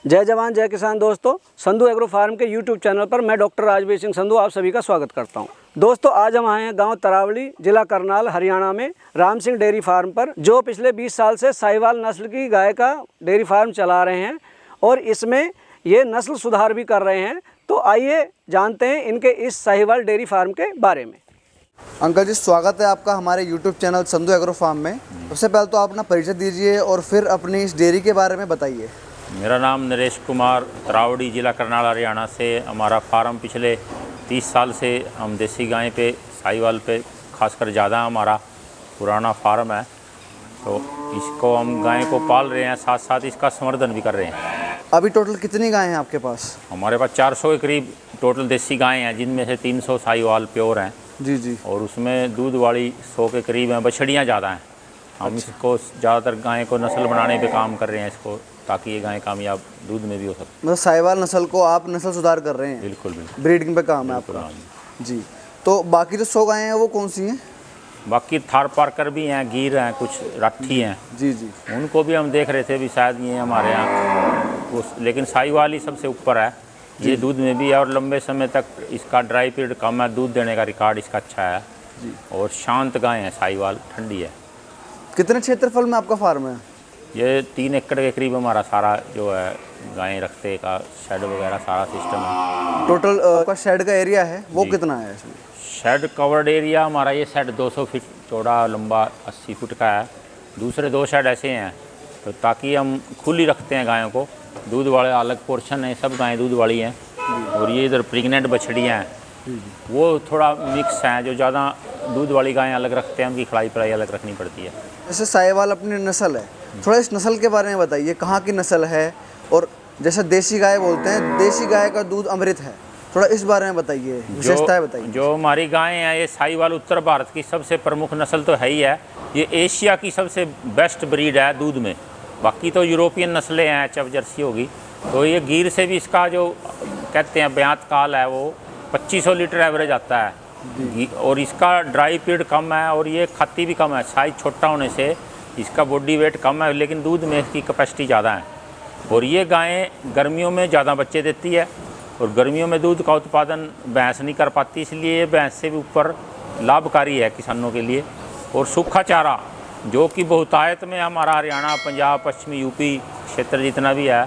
जय जवान जय किसान दोस्तों, संधू एग्रो फार्म के यूट्यूब चैनल पर मैं डॉक्टर राजवीर सिंह संधू आप सभी का स्वागत करता हूं। दोस्तों, आज हम आए हैं गांव तरावली, जिला करनाल, हरियाणा में राम सिंह डेयरी फार्म पर, जो पिछले 20 साल से साहिवाल नस्ल की गाय का डेयरी फार्म चला रहे हैं और इसमें ये नस्ल सुधार भी कर रहे हैं। तो आइए जानते हैं इनके इस साहिवाल डेयरी फार्म के बारे में। अंकल जी, स्वागत है आपका हमारे YouTube channel Sandhu agro farm में। सबसे पहले तो आप अपना परिचय दीजिए और फिर अपनी इस डेयरी के बारे में बताइए। मेरा नाम नरेश कुमार, तरावड़ी, जिला करनाल, हरियाणा से हमारा फार्म पिछले 30 साल से हम देसी गाय पे, साहिवाल पे खासकर ज़्यादा हमारा पुराना फार्म है। तो इसको हम गाय को पाल रहे हैं, साथ साथ इसका संवर्धन भी कर रहे हैं। अभी टोटल कितनी गायें हैं आपके पास? हमारे पास 400 के करीब टोटल देसी गायें हैं, जिनमें से 300 साहिवाल प्योर हैं। जी। और उसमें दूध वाली 100 के करीब हैं, बछड़ियाँ ज़्यादा हैं। हम इसको ज़्यादातर गाय को नस्ल बनाने पे काम कर रहे हैं इसको, ताकि ये गाय कामयाब दूध में भी हो सकती। मतलब साहिवाल नस्ल को आप नस्ल सुधार कर रहे हैं? बिल्कुल। ब्रीडिंग पे काम है आपका? जी। तो बाकी जो 100 गायें हैं वो कौन सी हैं? बाकी थार पारकर भी हैं, गिर हैं, कुछ राठी हैं। जी। उनको भी हम देख रहे थे भी शायद ये हमारे यहाँ लेकिन साहिवाल ही सबसे ऊपर है। ये दूध में भी है और लंबे समय तक इसका ड्राई पीरियड कम है, दूध देने का रिकॉर्ड इसका अच्छा है जी। और शांत गाय है, साहिवाल ठंडी है। कितने क्षेत्रफल में आपका फार्म है? ये 3 एकड़ के करीब हमारा सारा जो है गायें रखते का शेड वगैरह सारा सिस्टम है। टोटल आपका शेड का एरिया है वो कितना है इसमें? शेड कवर्ड एरिया हमारा ये शेड 200 फीट चौड़ा, लंबा 80 फुट का है। दूसरे 2 शेड ऐसे हैं तो ताकि हम खुली रखते हैं गायों को। दूध वाले अलग पोर्शन है, सब गायें दूध वाली हैं। और ये इधर प्रेग्नेंट बछड़ियाँ हैं, वो थोड़ा मिक्स हैं। जो ज़्यादा दूध वाली गायें अलग रखते हैं, उनकी खिलाई पिलाई अलग रखनी पड़ती है। जैसे साहिवाल अपनी नस्ल है, थोड़ा इस नस्ल के बारे में बताइए, कहाँ की नस्ल है? और जैसे देसी गाय बोलते हैं, देसी गाय का दूध अमृत है, थोड़ा इस बारे में बताइए, विशेषताएं बताइए। जो हमारी गायें हैं, ये साहिवाल उत्तर भारत की सबसे प्रमुख नस्ल तो है ही है। ये एशिया की सबसे बेस्ट ब्रीड है दूध में। बाकी तो यूरोपियन नस्लें हैं, चब जर्सी होगी। तो ये गिर से भी इसका जो कहते हैं ब्यात काल है वो 2500 लीटर एवरेज आता है। और इसका ड्राई पीरियड कम है और ये खाती भी कम है। साइज छोटा होने से इसका बॉडी वेट कम है, लेकिन दूध में इसकी कैपेसिटी ज़्यादा है। और ये गायें गर्मियों में ज़्यादा बच्चे देती है और गर्मियों में दूध का उत्पादन भैंस नहीं कर पाती, इसलिए ये भैंस से भी ऊपर लाभकारी है किसानों के लिए। और सूखा चारा जो कि बहुतायत में हमारा हरियाणा, पंजाब, पश्चिमी यूपी क्षेत्र जितना भी है,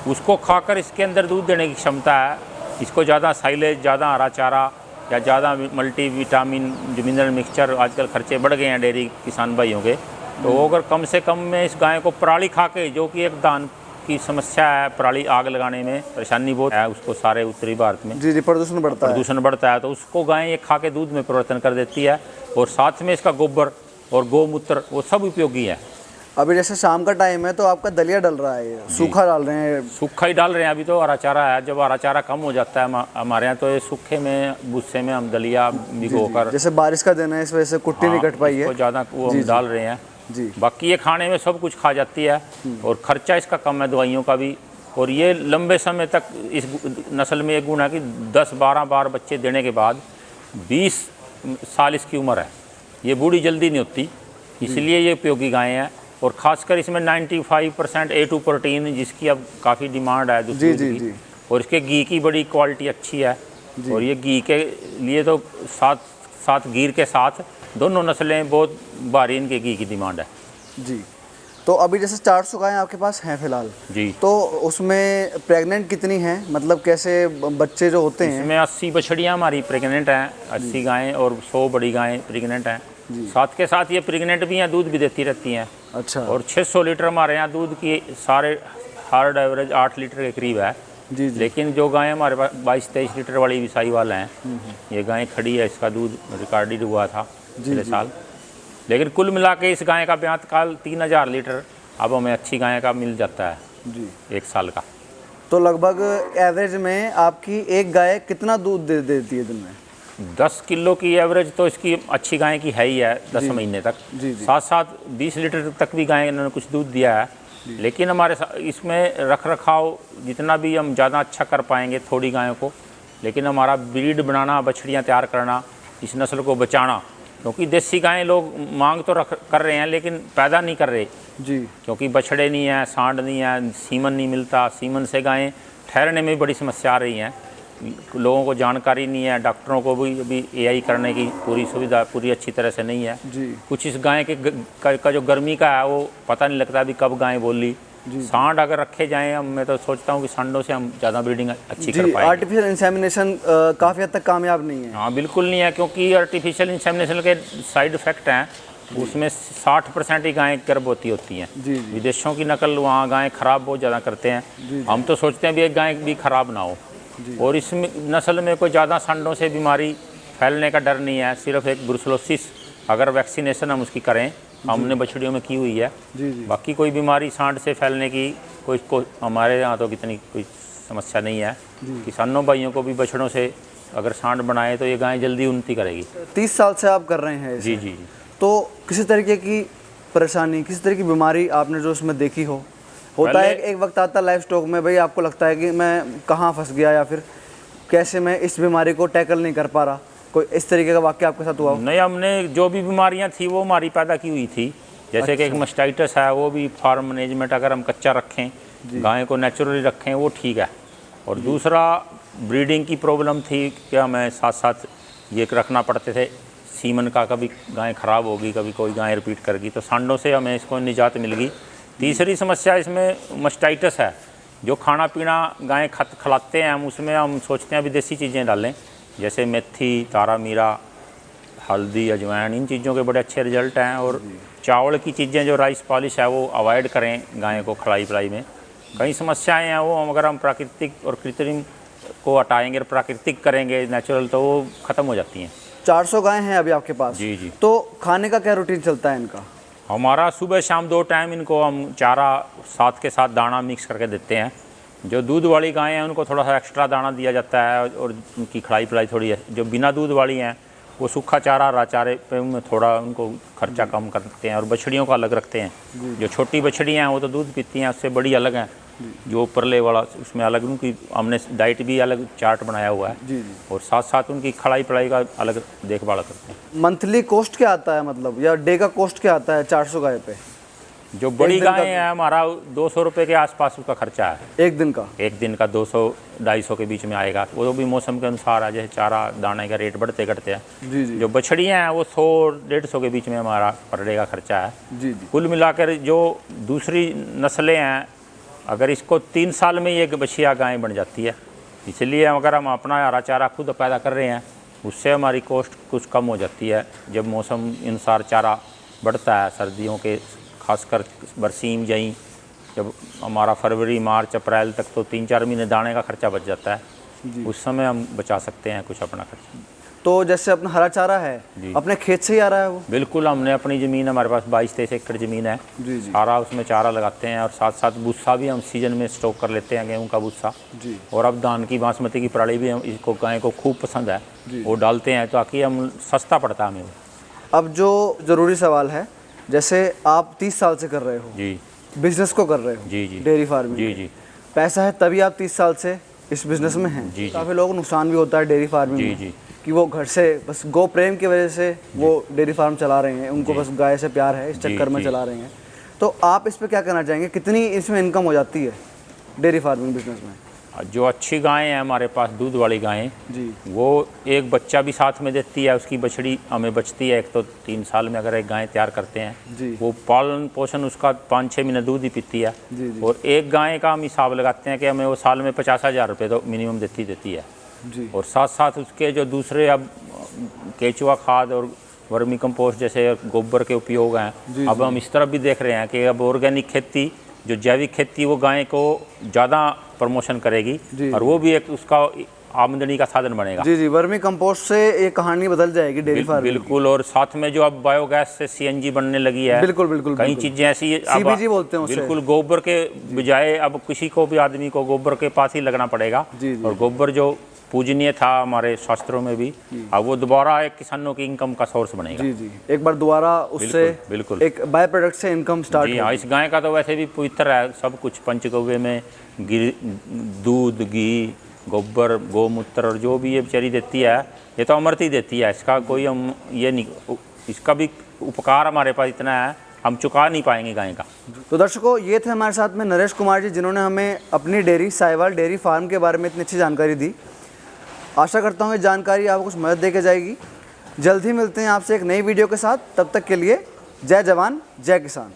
उसको खाकर इसके अंदर दूध देने की क्षमता है। इसको ज़्यादा साइलेज, ज़्यादा हरा चारा या ज़्यादा मल्टीविटामिन जो मिनरल मिक्सचर, आजकल खर्चे बढ़ गए हैं डेयरी किसान भाइयों के, तो अगर कम से कम में इस गाय को पराली खा के, जो कि एक दान की समस्या है, पराली आग लगाने में परेशानी बहुत है उसको सारे उत्तरी भारत में। जी, प्रदूषण बढ़ता है। तो उसको गाय ये खा के दूध में परिवर्तन कर देती है। और साथ में इसका गोबर और गौमूत्र वो सब उपयोगी है। अभी जैसे शाम का टाइम है तो आपका दलिया डल रहा है, सूखा डाल रहे हैं? सूखा ही डाल रहे हैं अभी तो। हरा चारा है, जब हरा चारा कम हो जाता है हमारे यहाँ, तो ये सूखे में भुस्से में हम दलिया भिगोकर, जैसे बारिश का दिन है इस वजह से कुट्टी नहीं कट पाई है, ज़्यादा वो हम डाल रहे हैं जी। बाकी ये खाने में सब कुछ खा जाती है और खर्चा इसका कम है, दवाइयों का भी। और ये लंबे समय तक इस नस्ल में एक गुण है कि 10-12 बार बच्चे देने के बाद 20 साल इसकी उम्र है। ये बूढ़ी जल्दी नहीं होती, इसलिए ये उपयोगी गायें हैं। और ख़ासकर इसमें 95% A2 प्रोटीन, जिसकी अब काफ़ी डिमांड है दूध की। और इसके घी की बड़ी क्वालिटी अच्छी है। और ये घी के लिए तो साथ गिर के साथ दोनों नस्लें बहुत भारी इनके घी की डिमांड है जी। तो अभी जैसे 400 गायें आपके पास हैं फिलहाल जी, तो उसमें प्रेग्नेंट कितनी हैं? मतलब कैसे बच्चे जो होते हैं? इसमें 80 बछड़ियाँ हमारी प्रेग्नेंट हैं, 80 गायें और 100 बड़ी गायें प्रेग्नेंट हैं। साथ के साथ ये प्रेग्नेंट भी हैं, दूध भी देती रहती हैं। अच्छा। और 600 लीटर हमारे यहाँ दूध की सारे हार्ड एवरेज 8 लीटर के करीब है जी। लेकिन जो गायें हमारे पास 22-23 लीटर वाली भी साहिवाल हैं, ये गायें खड़ी है, इसका दूध रिकॉर्डेड हुआ था पिछले साल। लेकिन कुल मिला के इस गाय का ब्यात काल 3000 लीटर अब हमें अच्छी गाय का मिल जाता है जी, 1 साल का। तो लगभग एवरेज में आपकी एक गाय कितना दूध देती है दिन में? 10 किलो की एवरेज तो इसकी अच्छी गाय की है ही है 10 महीने तक। साथ साथ 20 लीटर तक भी गाय इन्होंने कुछ दूध दिया है। लेकिन हमारे इसमें रख रखाव जितना भी हम ज़्यादा अच्छा कर पाएंगे थोड़ी गायों को, लेकिन हमारा ब्रीड बनाना, बछड़ियाँ तैयार करना, इस नस्ल को बचाना, क्योंकि देसी गायें लोग मांग तो कर रहे हैं लेकिन पैदा नहीं कर रहे, जी क्योंकि बछड़े नहीं है, सांड नहीं है, सीमन नहीं मिलता। सीमन से गायें ठहरने में भी बड़ी समस्या आ रही हैं। लोगों को जानकारी नहीं है, डॉक्टरों को भी अभी एआई करने की पूरी सुविधा पूरी अच्छी तरह से नहीं है। जी कुछ इस गाय का जो गर्मी का है वो पता नहीं लगता अभी कब गाय बोली। सांड अगर रखे जाएं, अब मैं तो सोचता हूँ कि सांडों से हम ज़्यादा ब्रीडिंग अच्छी कर पाएंगे। आर्टिफिशियल इंसेमिनेशन काफ़ी हद तक कामयाब नहीं है। हाँ बिल्कुल नहीं है, क्योंकि आर्टिफिशियल इंसेमिनेशन के साइड इफ़ेक्ट हैं, उसमें 60% ही गायें गर्भवती होती हैं। विदेशों की नकल वहाँ गायें ख़राब बहुत ज़्यादा करते हैं। हम तो सोचते हैं भी एक गाय भी ख़राब ना हो। और इस नस्ल में कोई ज़्यादा सांडों से बीमारी फैलने का डर नहीं है। सिर्फ एक ब्रुसलोसिस अगर वैक्सीनेशन हम उसकी करें, हमने बछड़ियों में की हुई है। बाकी कोई बीमारी सांड से फैलने की कोई हमारे यहाँ तो कितनी कोई समस्या नहीं है। किसानों भाइयों को भी बछड़ों से अगर सांड बनाए तो ये गाय जल्दी उन्नति करेगी। 30 साल से आप कर रहे हैं इसे। जी। तो किसी तरीके की परेशानी, किसी तरह की बीमारी आपने जो उसमें देखी होता है एक वक्त आता है लाइफ स्टॉक में, भाई आपको लगता है कि मैं कहाँ फंस गया या फिर कैसे मैं इस बीमारी को टैकल नहीं कर पा रहा, कोई इस तरीके का वाक्य आपके साथ हुआ? नहीं, हमने जो भी बीमारियां थी वो हमारी पैदा की हुई थी। जैसे कि एक मस्टाइटिस है, वो भी फार्म मैनेजमेंट अगर हम कच्चा रखें, गाय को नेचुरली रखें, वो ठीक है। और दूसरा ब्रीडिंग की प्रॉब्लम थी कि हमें साथ साथ ये रखना पड़ते थे, सीमन का कभी गाय ख़राब होगी, कभी कोई गाय रिपीट करेगी, तो सांडों से हमें इसको निजात मिल गई। तीसरी समस्या इसमें मस्टाइटिस है। जो खाना पीना गाय खिलाते हैं हम, उसमें हम सोचते हैं विदेशी चीज़ें डालें, जैसे मेथी, तारा मीरा, हल्दी, अजवाइन, इन चीज़ों के बड़े अच्छे रिजल्ट हैं। और चावल की चीज़ें जो राइस पॉलिश है वो अवॉइड करें गाय को खिलाई पिलाई में। कई समस्याएं हैं वो अगर हम प्राकृतिक और कृत्रिम को हटाएंगे और प्राकृतिक करेंगे नेचुरल, तो वो ख़त्म हो जाती हैं। 400 गायें हैं अभी आपके पास? जी। तो खाने का क्या रूटीन चलता है इनका? हमारा सुबह शाम 2 टाइम इनको हम चारा साथ के साथ दाना मिक्स करके देते हैं। जो दूध वाली गायें हैं उनको थोड़ा सा एक्स्ट्रा दाना दिया जाता है और उनकी खिलाई पिलाई थोड़ी है। जो बिना दूध वाली हैं वो सूखा चारा, हरा चारे पे में थोड़ा उनको खर्चा कम करते हैं। और बछड़ियों का अलग रखते हैं। जो छोटी बछड़ियाँ हैं वो तो दूध पीती हैं, उससे बड़ी अलग हैं। जो परले वाला उसमें अलग उनकी हमने डाइट भी अलग चार्ट बनाया हुआ है। और साथ साथ उनकी खिलाई पिलाई का अलग देखभाल करते हैं। मंथली कॉस्ट क्या आता है, मतलब या डे का कॉस्ट क्या आता है 400 गाय पे? जो बड़ी गायें हैं हमारा 200 रुपये के आसपास उसका खर्चा है एक दिन का। 200-250 के बीच में आएगा। वो भी मौसम के अनुसार है, जैसे चारा दाने का रेट बढ़ते घटते हैं। जो बछड़ियाँ हैं वो 100-150 के बीच में हमारा पर डे का खर्चा है। कुल मिलाकर जो दूसरी नस्लें हैं, अगर इसको 3 साल में ये बछिया गाय बन जाती है। इसलिए अगर हम अपना हरा चारा खुद पैदा कर रहे हैं, उससे हमारी कॉस्ट कुछ कम हो जाती है। जब मौसम अनुसार चारा बढ़ता है, सर्दियों के खासकर बरसीम जई, जब हमारा फरवरी, मार्च, अप्रैल तक तो 3-4 महीने दाने का खर्चा बच जाता है। उस समय हम बचा सकते हैं कुछ अपना खर्चा। तो जैसे अपना हरा चारा है अपने खेत से ही आ रहा है वो? बिल्कुल, हमने अपनी ज़मीन, हमारे पास 22-23 एकड़ ज़मीन है। सारा उसमें चारा लगाते हैं और साथ साथ भूसा भी हम सीजन में स्टॉक कर लेते हैं, गेहूँ का भूसा। और अब धान की, बासमती की पराली भी हम इसको गाय को खूब पसंद है, वो डालते हैं ताकि हम सस्ता पड़ता है हमें वो। अब जो ज़रूरी सवाल है, जैसे आप 30 साल से कर रहे हो जी, बिजनेस को कर रहे हो, जी डेयरी फार्मिंग, जी पैसा है तभी आप 30 साल से इस बिजनेस में हैं। काफ़ी लोगों को नुकसान भी होता है डेयरी फार्मिंग में, कि वो घर से बस गौ प्रेम की वजह से वो डेयरी फार्म चला रहे हैं, उनको बस गाय से प्यार है, इस चक्कर में चला रहे हैं। तो आप इस पर क्या कहना चाहेंगे, कितनी इसमें इनकम हो जाती है डेयरी फार्मिंग बिजनेस में? जो अच्छी गायें हैं हमारे पास, दूध वाली गायें, वो एक बच्चा भी साथ में देती है, उसकी बछड़ी हमें बचती है। एक तो 3 साल में अगर एक गाय तैयार करते हैं, वो पालन पोषण उसका 5-6 महीने दूध ही पीती है। और एक गाय का हम हिसाब लगाते हैं कि हमें वो साल में 50,000 रुपये तो मिनिमम देती है। और साथ साथ उसके जो दूसरे अब केचुआ खाद और वर्मी कंपोस्ट जैसे गोबर के उपयोग हैं, अब हम इस तरफ भी देख रहे हैं कि अब ऑर्गेनिक खेती, जो जैविक खेती, वो गाय को ज़्यादा प्रमोशन करेगी और वो भी एक उसका आमदनी का साधन बनेगा। जी, वर्मी कंपोस्ट से एक कहानी बदल जाएगी डेयरी फार्मिंग। बिल्कुल। और साथ में जो अब बायोगैस से सीएनजी बनने लगी है, बिल्कुल कई चीजें ऐसी, सीबीजी बोलते हैं उसे। बिल्कुल, गोबर के बजाय अब किसी को भी आदमी को गोबर के पास ही लगना पड़ेगा। और गोबर जो पूजनीय था हमारे शास्त्रों में भी, अब वो दोबारा एक किसानों की इनकम का सोर्स बनेगा। एक बार दोबारा उससे बिल्कुल एक बाय प्रोडक्ट से इनकम स्टार्ट। हाँ, इस गाय का तो वैसे भी पवित्र है सब कुछ। पंचगव्य में दूध, घी, गोबर, गोमूत्र और जो भी ये बेचारी देती है, ये तो अमृत ही देती है। इसका कोई हम ये नहीं इसका भी उपकार हमारे पास इतना है, हम चुका नहीं पाएंगे गाय का। तो दर्शकों, ये थे हमारे साथ में नरेश कुमार जी, जिन्होंने हमें अपनी डेयरी साहिवाल डेयरी फार्म के बारे में इतनी अच्छी जानकारी दी। आशा करता हूँ ये जानकारी आपको कुछ मदद दे के जाएगी। जल्द ही मिलते हैं आपसे एक नई वीडियो के साथ, तब तक के लिए जय जवान जय किसान।